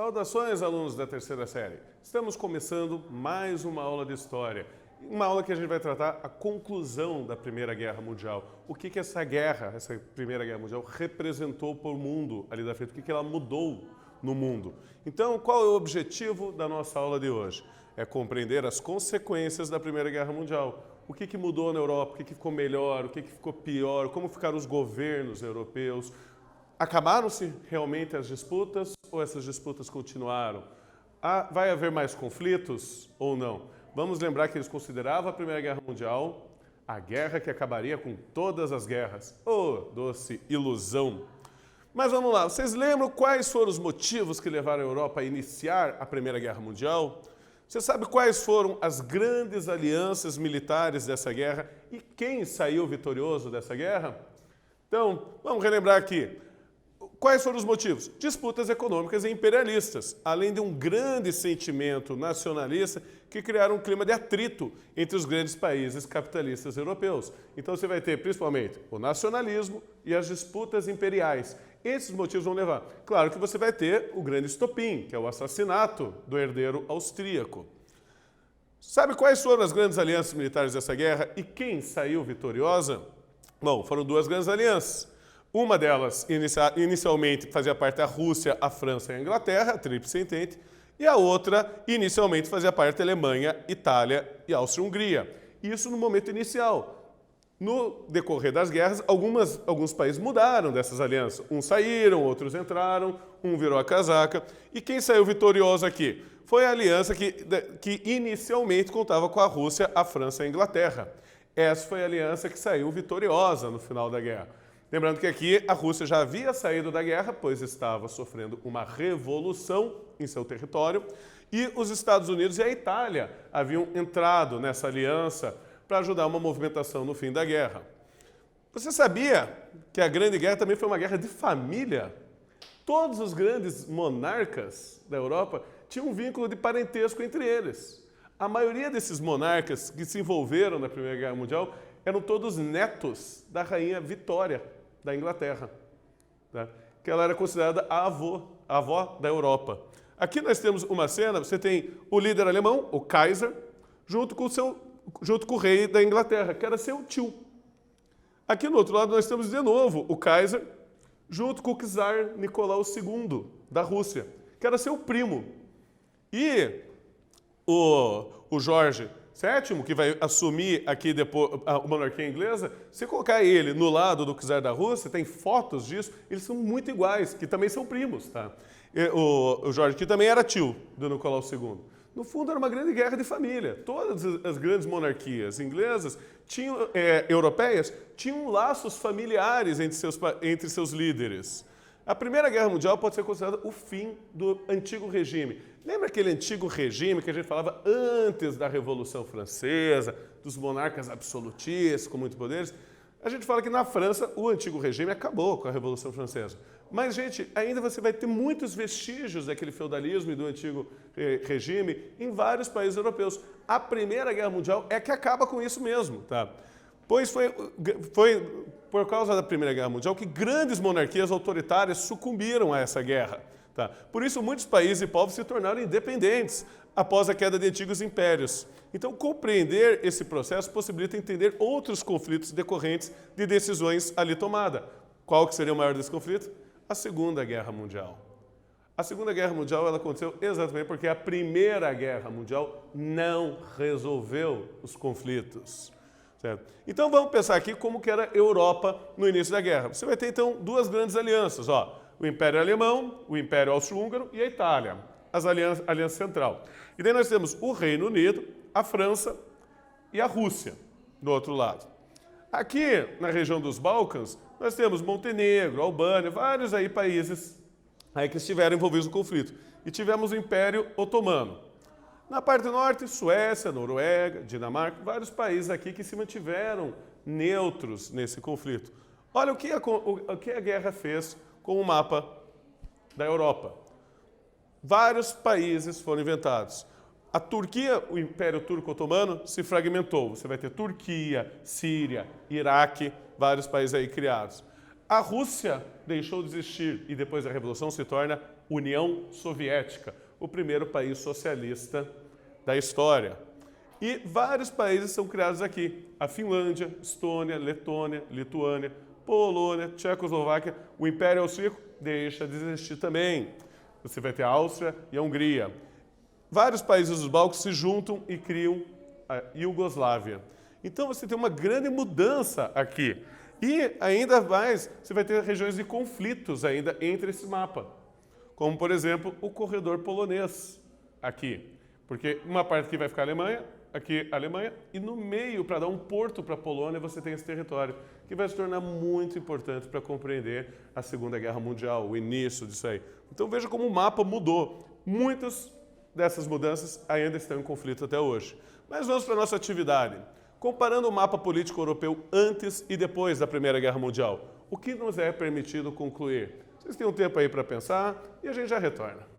Saudações, alunos da terceira série. Estamos começando mais uma aula de história. Uma aula que a gente vai tratar a conclusão da Primeira Guerra Mundial. O que essa guerra, essa Primeira Guerra Mundial, representou para o mundo ali da frente, o que ela mudou no mundo. Então, qual é o objetivo da nossa aula de hoje? É compreender as consequências da Primeira Guerra Mundial. O que mudou na Europa, o que ficou melhor, o que ficou pior, como ficaram os governos europeus. Acabaram-se realmente as disputas ou essas disputas continuaram? Vai haver mais conflitos ou não? Vamos lembrar que eles consideravam a Primeira Guerra Mundial a guerra que acabaria com todas as guerras. Oh, doce ilusão! Mas vamos lá, vocês lembram quais foram os motivos que levaram a Europa a iniciar a Primeira Guerra Mundial? Você sabe quais foram as grandes alianças militares dessa guerra e quem saiu vitorioso dessa guerra? Então, vamos relembrar aqui. Quais foram os motivos? Disputas econômicas e imperialistas, além de um grande sentimento nacionalista que criaram um clima de atrito entre os grandes países capitalistas europeus. Então você vai ter principalmente o nacionalismo e as disputas imperiais. Esses motivos vão levar. Claro que você vai ter o grande estopim, que é o assassinato do herdeiro austríaco. Sabe quais foram as grandes alianças militares dessa guerra e quem saiu vitoriosa? Bom, foram duas grandes alianças. Uma delas, inicialmente, fazia parte da Rússia, a França e a Inglaterra, a Tríplice Entente, e a outra, inicialmente, fazia parte da Alemanha, Itália e Áustria-Hungria. Isso no momento inicial. No decorrer das guerras, alguns países mudaram dessas alianças. Uns saíram, outros entraram, um virou a casaca. E quem saiu vitorioso aqui? Foi a aliança que inicialmente contava com a Rússia, a França e a Inglaterra. Essa foi a aliança que saiu vitoriosa no final da guerra. Lembrando que aqui a Rússia já havia saído da guerra, pois estava sofrendo uma revolução em seu território, e os Estados Unidos e a Itália haviam entrado nessa aliança para ajudar uma movimentação no fim da guerra. Você sabia que a Grande Guerra também foi uma guerra de família? Todos os grandes monarcas da Europa tinham um vínculo de parentesco entre eles. A maioria desses monarcas que se envolveram na Primeira Guerra Mundial eram todos netos da rainha Vitória, da Inglaterra, tá? Que ela era considerada a avó da Europa. Aqui nós temos uma cena, você tem o líder alemão, o Kaiser, junto com o rei da Inglaterra, que era seu tio. Aqui no outro lado nós temos de novo o Kaiser, junto com o czar Nicolau II, da Rússia, que era seu primo. E o Jorge VII, que vai assumir aqui depois a monarquia inglesa, se colocar ele no lado do czar da Rússia, tem fotos disso, eles são muito iguais, que também são primos, tá? O Jorge, que também era tio do Nicolau II. No fundo, era uma grande guerra de família. Todas as grandes monarquias inglesas, europeias, tinham laços familiares entre seus líderes. A Primeira Guerra Mundial pode ser considerada o fim do antigo regime. Lembra aquele antigo regime que a gente falava antes da Revolução Francesa, dos monarcas absolutistas com muitos poderes? A gente fala que na França o antigo regime acabou com a Revolução Francesa. Mas, gente, ainda você vai ter muitos vestígios daquele feudalismo e do antigo regime em vários países europeus. A Primeira Guerra Mundial é que acaba com isso mesmo, tá? Pois foi por causa da Primeira Guerra Mundial que grandes monarquias autoritárias sucumbiram a essa guerra. Tá? Por isso, muitos países e povos se tornaram independentes após a queda de antigos impérios. Então, compreender esse processo possibilita entender outros conflitos decorrentes de decisões ali tomadas. Qual que seria o maior desses conflitos? A Segunda Guerra Mundial. A Segunda Guerra Mundial ela aconteceu exatamente porque a Primeira Guerra Mundial não resolveu os conflitos. Certo? Então vamos pensar aqui como que era a Europa no início da guerra. Você vai ter então duas grandes alianças, ó, o Império Alemão, o Império Austro-Húngaro e a Itália, a Aliança Central. E daí nós temos o Reino Unido, a França e a Rússia do outro lado. Aqui na região dos Balcãs, nós temos Montenegro, Albânia, vários aí países aí que estiveram envolvidos no conflito. E tivemos o Império Otomano. Na parte norte, Suécia, Noruega, Dinamarca, vários países aqui que se mantiveram neutros nesse conflito. Olha o que a guerra fez com o mapa da Europa. Vários países foram inventados. A Turquia, o Império Turco-Otomano, se fragmentou. Você vai ter Turquia, Síria, Iraque, vários países aí criados. A Rússia deixou de existir e depois da Revolução se torna União Soviética, o primeiro país socialista da história. E vários países são criados aqui. A Finlândia, Estônia, Letônia, Lituânia, Polônia, Tchecoslováquia. O Império Austríaco deixa de existir também. Você vai ter a Áustria e a Hungria. Vários países dos Balcãs se juntam e criam a Iugoslávia. Então você tem uma grande mudança aqui. E ainda mais, você vai ter regiões de conflitos ainda entre esse mapa. Como, por exemplo, o corredor polonês aqui. Porque uma parte aqui vai ficar a Alemanha, aqui a Alemanha, e no meio, para dar um porto para a Polônia, você tem esse território, que vai se tornar muito importante para compreender a Segunda Guerra Mundial, o início disso aí. Então veja como o mapa mudou. Muitas dessas mudanças ainda estão em conflito até hoje. Mas vamos para a nossa atividade. Comparando o mapa político europeu antes e depois da Primeira Guerra Mundial, o que nos é permitido concluir? Vocês têm um tempo aí para pensar e a gente já retorna.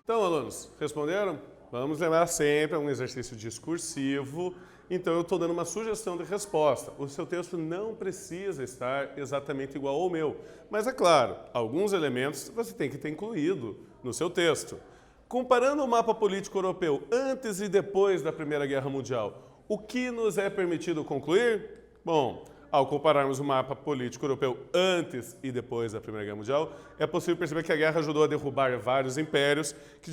Então, alunos, responderam? Vamos lembrar sempre a um exercício discursivo. Então, eu estou dando uma sugestão de resposta. O seu texto não precisa estar exatamente igual ao meu. Mas, é claro, alguns elementos você tem que ter incluído no seu texto. Comparando o mapa político europeu antes e depois da Primeira Guerra Mundial, o que nos é permitido concluir? Bom, ao compararmos o mapa político europeu antes e depois da Primeira Guerra Mundial, é possível perceber que a guerra ajudou a derrubar vários impérios, que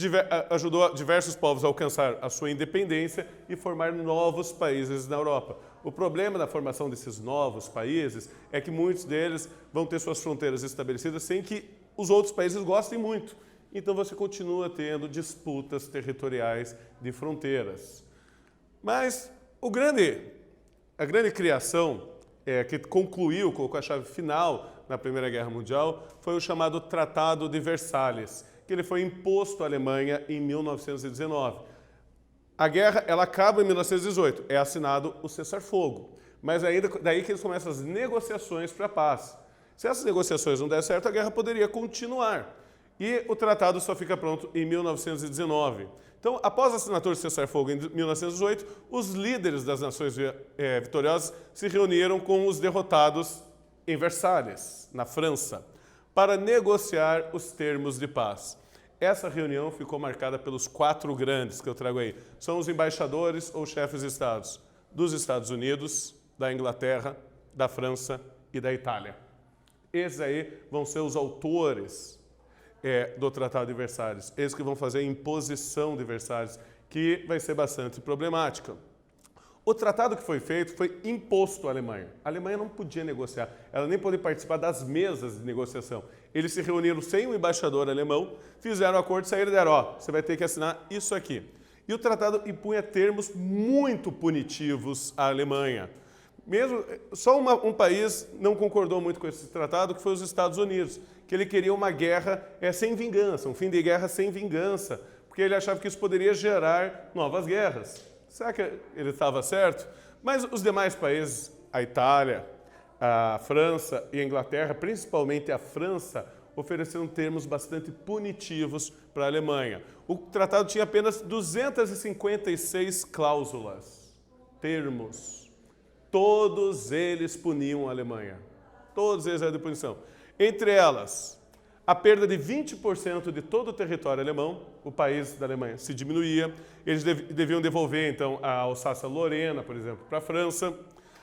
ajudou diversos povos a alcançar a sua independência e formar novos países na Europa. O problema da formação desses novos países é que muitos deles vão ter suas fronteiras estabelecidas sem que os outros países gostem muito. Então você continua tendo disputas territoriais de fronteiras. Mas a grande criação que concluiu, colocou a chave final na Primeira Guerra Mundial, foi o chamado Tratado de Versalhes, que ele foi imposto à Alemanha em 1919. A guerra ela acaba em 1918, é assinado o cessar-fogo, mas ainda daí que eles começam as negociações para a paz. Se essas negociações não der certo, a guerra poderia continuar. E o tratado só fica pronto em 1919. Então, após a assinatura do cessar-fogo em 1918, os líderes das nações vitoriosas se reuniram com os derrotados em Versalhes, na França, para negociar os termos de paz. Essa reunião ficou marcada pelos 4 grandes que eu trago aí. São os embaixadores ou chefes de estados dos Estados Unidos, da Inglaterra, da França e da Itália. Esses aí vão ser os autores do Tratado de Versalhes. Eles que vão fazer a imposição de Versalhes, que vai ser bastante problemática. O tratado que foi feito foi imposto à Alemanha. A Alemanha não podia negociar, ela nem podia participar das mesas de negociação. Eles se reuniram sem o embaixador alemão, fizeram o acordo, saíram e deram, ó, você vai ter que assinar isso aqui. E o tratado impunha termos muito punitivos à Alemanha. Mesmo, só um país não concordou muito com esse tratado, que foi os Estados Unidos, que ele queria uma guerra sem vingança, um fim de guerra sem vingança, porque ele achava que isso poderia gerar novas guerras. Será que ele estava certo? Mas os demais países, a Itália, a França e a Inglaterra, principalmente a França, ofereceram termos bastante punitivos para a Alemanha. O tratado tinha apenas 256 cláusulas, termos. Todos eles puniam a Alemanha. Todos eles eram de punição. Entre elas, a perda de 20% de todo o território alemão, o país da Alemanha se diminuía, eles deviam devolver, então, a Alsácia-Lorena, por exemplo, para a França,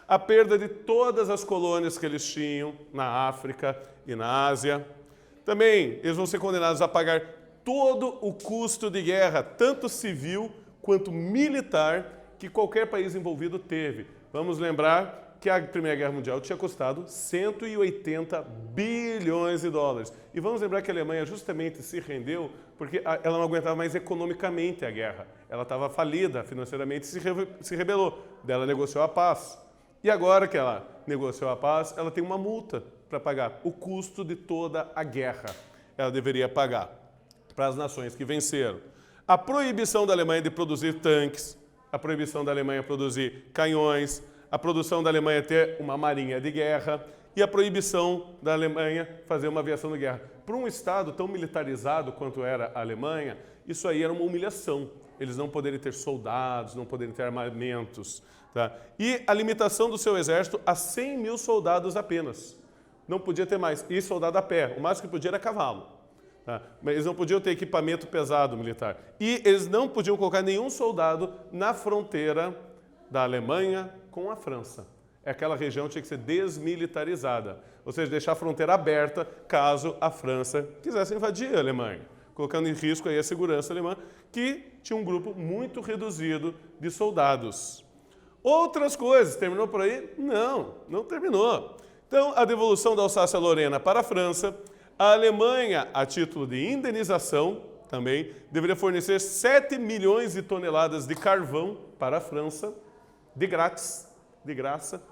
a perda de todas as colônias que eles tinham na África e na Ásia. Também, eles vão ser condenados a pagar todo o custo de guerra, tanto civil quanto militar, que qualquer país envolvido teve. Vamos lembrar que a Primeira Guerra Mundial tinha custado 180 bilhões de dólares. E vamos lembrar que a Alemanha justamente se rendeu porque ela não aguentava mais economicamente a guerra. Ela estava falida financeiramente e se rebelou. Daí ela negociou a paz. E agora que ela negociou a paz, ela tem uma multa para pagar. O custo de toda a guerra ela deveria pagar para as nações que venceram. A proibição da Alemanha de produzir tanques, a proibição da Alemanha produzir canhões, a produção da Alemanha ter uma marinha de guerra e a proibição da Alemanha fazer uma aviação de guerra. Para um Estado tão militarizado quanto era a Alemanha, isso aí era uma humilhação. Eles não poderem ter soldados, não poderem ter armamentos. Tá? E a limitação do seu exército a 100 mil soldados apenas. Não podia ter mais. E soldado a pé. O máximo que podia era cavalo. Tá? Mas eles não podiam ter equipamento pesado militar. E eles não podiam colocar nenhum soldado na fronteira da Alemanha com a França. Aquela região tinha que ser desmilitarizada. Ou seja, deixar a fronteira aberta caso a França quisesse invadir a Alemanha, colocando em risco aí a segurança alemã, que tinha um grupo muito reduzido de soldados. Outras coisas, terminou por aí? Não, não terminou. Então, a devolução da Alsácia-Lorena para a França, a Alemanha, a título de indenização, também, deveria fornecer 7 milhões de toneladas de carvão para a França, de grátis, de graça,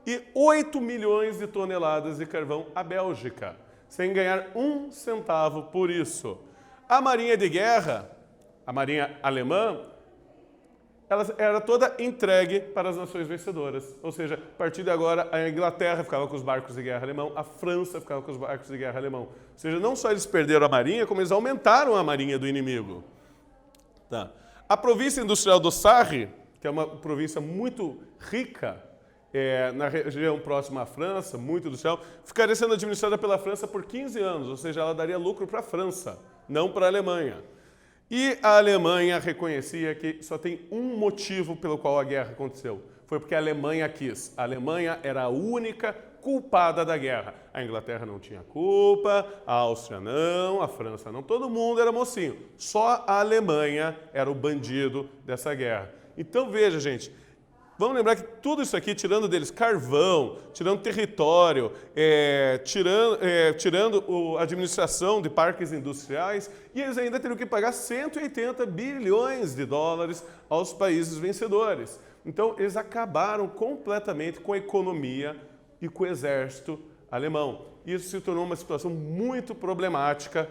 e 8 milhões de toneladas de carvão à Bélgica, sem ganhar um centavo por isso. A marinha de guerra, a marinha alemã, ela era toda entregue para as nações vencedoras. Ou seja, a partir de agora, a Inglaterra ficava com os barcos de guerra alemão, a França ficava com os barcos de guerra alemão. Ou seja, não só eles perderam a marinha, como eles aumentaram a marinha do inimigo. Tá. A província industrial do Sarre, que é uma província muito rica, na região próxima à França, muito industrial, ficaria sendo administrada pela França por 15 anos, ou seja, ela daria lucro para a França, não para a Alemanha. E a Alemanha reconhecia que só tem um motivo pelo qual a guerra aconteceu. Foi porque a Alemanha quis. A Alemanha era a única culpada da guerra. A Inglaterra não tinha culpa, a Áustria não, a França não. Todo mundo era mocinho. Só a Alemanha era o bandido dessa guerra. Então veja, gente, vamos lembrar que tudo isso aqui, tirando deles carvão, tirando território, tirando a administração de parques industriais, e eles ainda teriam que pagar 180 bilhões de dólares aos países vencedores. Então, eles acabaram completamente com a economia e com o exército alemão. Isso se tornou uma situação muito problemática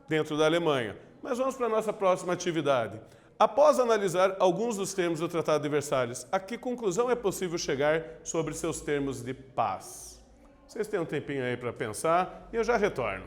dentro da Alemanha. Mas vamos para a nossa próxima atividade. Após analisar alguns dos termos do Tratado de Versalhes, a que conclusão é possível chegar sobre seus termos de paz? Vocês têm um tempinho aí para pensar e eu já retorno.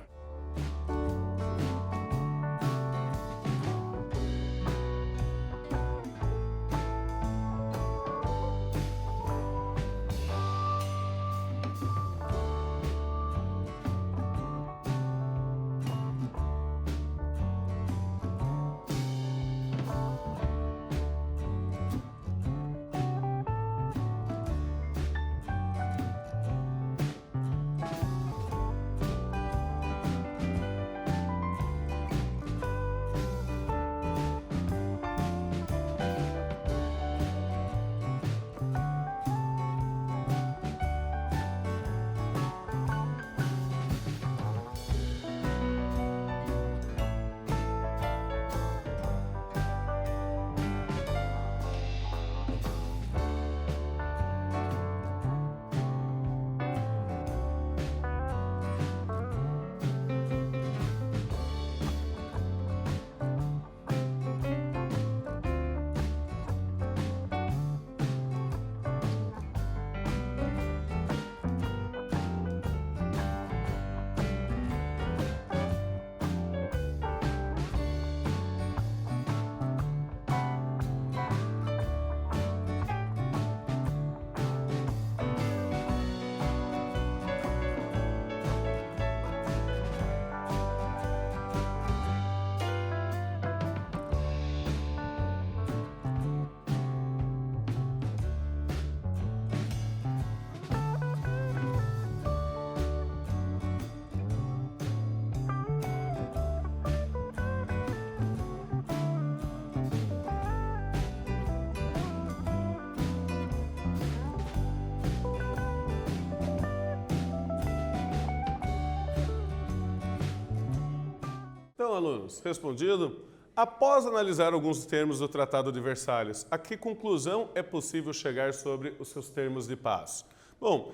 Então, alunos, respondido? Após analisar alguns termos do Tratado de Versalhes, a que conclusão é possível chegar sobre os seus termos de paz? Bom,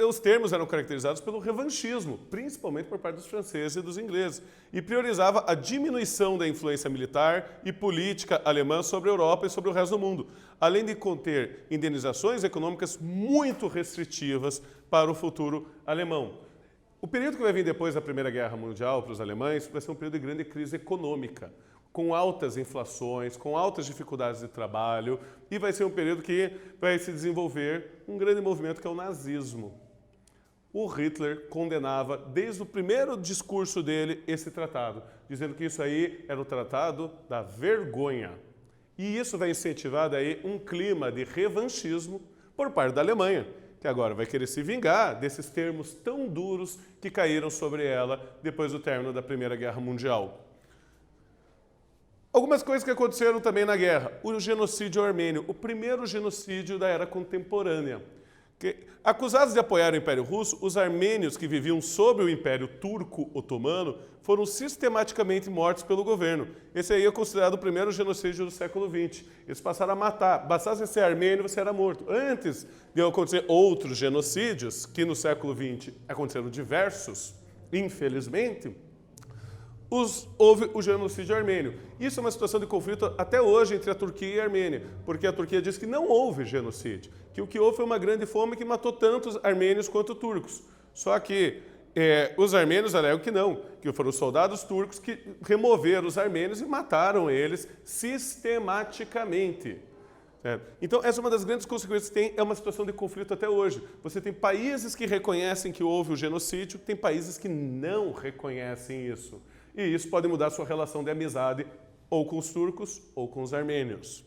os termos eram caracterizados pelo revanchismo, principalmente por parte dos franceses e dos ingleses, e priorizava a diminuição da influência militar e política alemã sobre a Europa e sobre o resto do mundo, além de conter indenizações econômicas muito restritivas para o futuro alemão. O período que vai vir depois da Primeira Guerra Mundial para os alemães vai ser um período de grande crise econômica, com altas inflações, com altas dificuldades de trabalho, e vai ser um período que vai se desenvolver um grande movimento que é o nazismo. O Hitler condenava, desde o primeiro discurso dele, esse tratado, dizendo que isso aí era o tratado da vergonha. E isso vai incentivar daí um clima de revanchismo por parte da Alemanha, que agora vai querer se vingar desses termos tão duros que caíram sobre ela depois do término da Primeira Guerra Mundial. Algumas coisas que aconteceram também na guerra. O genocídio armênio, o primeiro genocídio da era contemporânea. Acusados de apoiar o Império Russo, os armênios que viviam sob o Império Turco-Otomano foram sistematicamente mortos pelo governo. Esse aí é considerado o primeiro genocídio do século XX. Eles passaram a matar. Bastasse ser armênio, você era morto. Antes de acontecer outros genocídios, que no século XX aconteceram diversos, infelizmente, houve o genocídio armênio. Isso é uma situação de conflito até hoje entre a Turquia e a Armênia, porque a Turquia diz que não houve genocídio, que o que houve foi uma grande fome que matou tanto armênios quanto turcos. Só que os armênios alegam que não, que foram os soldados turcos que removeram os armênios e mataram eles sistematicamente. Então, essa é uma das grandes consequências que tem, é uma situação de conflito até hoje. Você tem países que reconhecem que houve o genocídio, tem países que não reconhecem isso. E isso pode mudar a sua relação de amizade ou com os turcos ou com os armênios.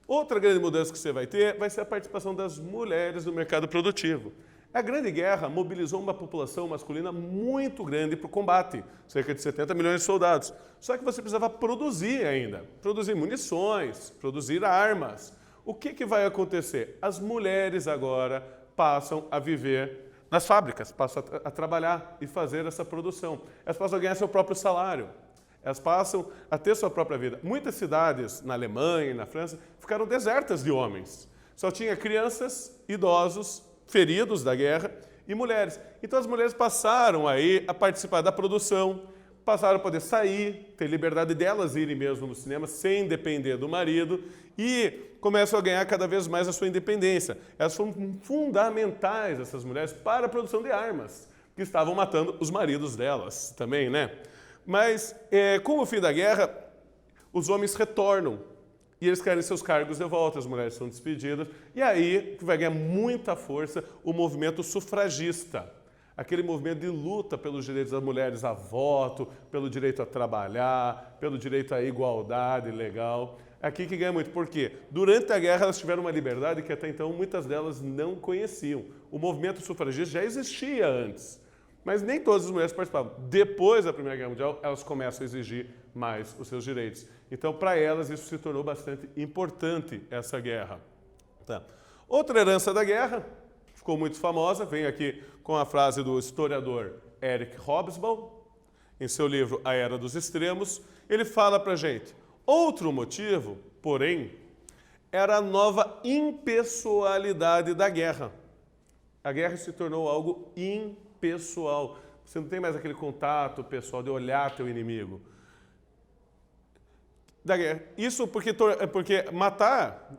Outra grande mudança que você vai ter vai ser a participação das mulheres no mercado produtivo. A Grande Guerra mobilizou uma população masculina muito grande para o combate, cerca de 70 milhões de soldados. Só que você precisava produzir ainda, produzir munições, produzir armas. O que vai acontecer? As mulheres agora passam a viver nas fábricas, passam a trabalhar e fazer essa produção. Elas passam a ganhar seu próprio salário. Elas passam a ter sua própria vida. Muitas cidades na Alemanha e na França ficaram desertas de homens. Só tinha crianças, idosos, feridos da guerra e mulheres. Então as mulheres passaram aí a participar da produção, passaram a poder sair, ter liberdade delas irem mesmo no cinema sem depender do marido e começam a ganhar cada vez mais a sua independência. Elas foram fundamentais, essas mulheres, para a produção de armas, que estavam matando os maridos delas também, né? Mas com o fim da guerra, os homens retornam e eles querem seus cargos de volta, as mulheres são despedidas, e aí vai ganhar muita força o movimento sufragista. Aquele movimento de luta pelos direitos das mulheres a voto, pelo direito a trabalhar, pelo direito à igualdade legal. Aqui que ganha muito. Por quê? Durante a guerra elas tiveram uma liberdade que até então muitas delas não conheciam. O movimento sufragista já existia antes, mas nem todas as mulheres participavam. Depois da Primeira Guerra Mundial, elas começam a exigir mais os seus direitos. Então, para elas, isso se tornou bastante importante, essa guerra. Tá. Outra herança da guerra, ficou muito famosa, vem aqui com a frase do historiador Eric Hobsbawm, em seu livro A Era dos Extremos. Ele fala para a gente, outro motivo, porém, era a nova impessoalidade da guerra. A guerra se tornou algo impessoal. Você não tem mais aquele contato pessoal de olhar teu inimigo. Da guerra. Isso porque matar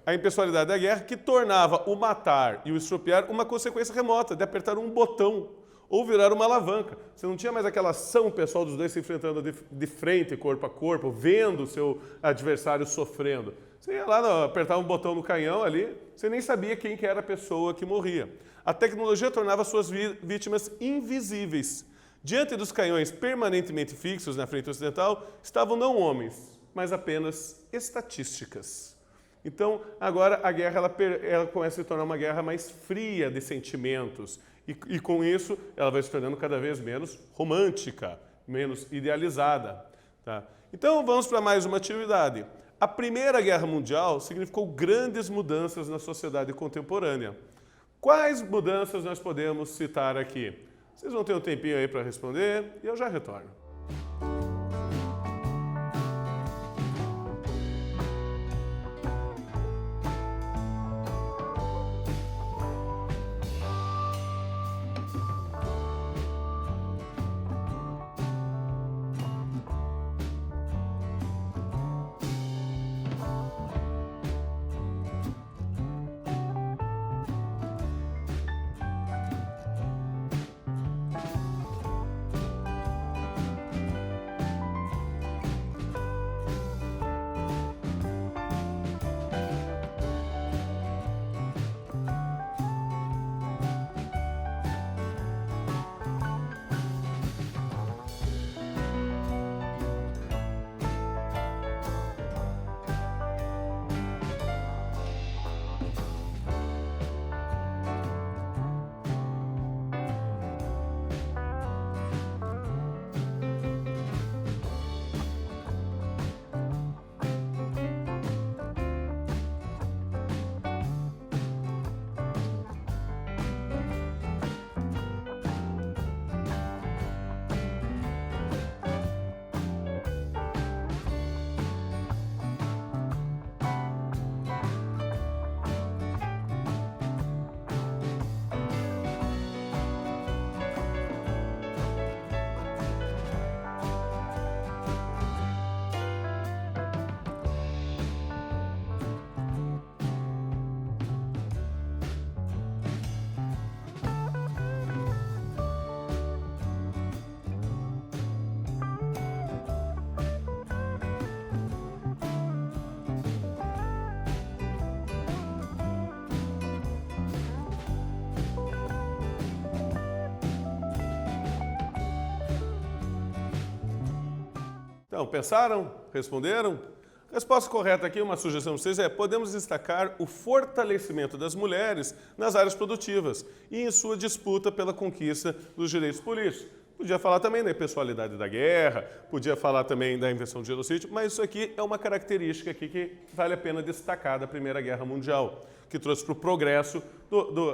a impessoalidade da guerra que tornava o matar e o estropiar uma consequência remota de apertar um botão ou virar uma alavanca. Você não tinha mais aquela ação pessoal dos dois se enfrentando de frente, corpo a corpo, vendo o seu adversário sofrendo. Você ia lá apertar um botão no canhão ali, você nem sabia quem que era a pessoa que morria. A tecnologia tornava suas vítimas invisíveis. Diante dos canhões permanentemente fixos na frente ocidental, estavam não homens, mas apenas estatísticas. Então, agora a guerra ela começa a se tornar uma guerra mais fria de sentimentos. E com isso, ela vai se tornando cada vez menos romântica, menos idealizada. Tá? Então, vamos para mais uma atividade. A Primeira Guerra Mundial significou grandes mudanças na sociedade contemporânea. Quais mudanças nós podemos citar aqui? Vocês vão ter um tempinho aí para responder e eu já retorno. Então, pensaram? Responderam? A resposta correta aqui, uma sugestão para vocês podemos destacar o fortalecimento das mulheres nas áreas produtivas e em sua disputa pela conquista dos direitos políticos. Podia falar também da impessoalidade da guerra, podia falar também da invenção do genocídio, mas isso aqui é uma característica aqui que vale a pena destacar da Primeira Guerra Mundial, que trouxe para o progresso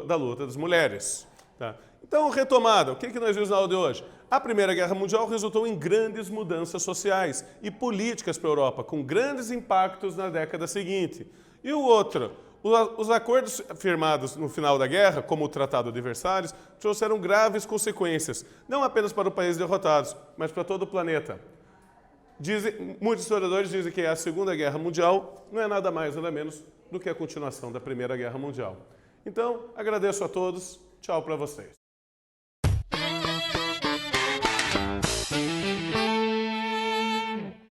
da luta das mulheres. Tá? Então, retomada, o que nós vimos na aula de hoje? A Primeira Guerra Mundial resultou em grandes mudanças sociais e políticas para a Europa, com grandes impactos na década seguinte. E o outro, os acordos firmados no final da guerra, como o Tratado de Versalhes, trouxeram graves consequências, não apenas para os países derrotados, mas para todo o planeta. Muitos historiadores dizem que a Segunda Guerra Mundial não é nada mais nada menos do que a continuação da Primeira Guerra Mundial. Então, agradeço a todos, tchau para vocês.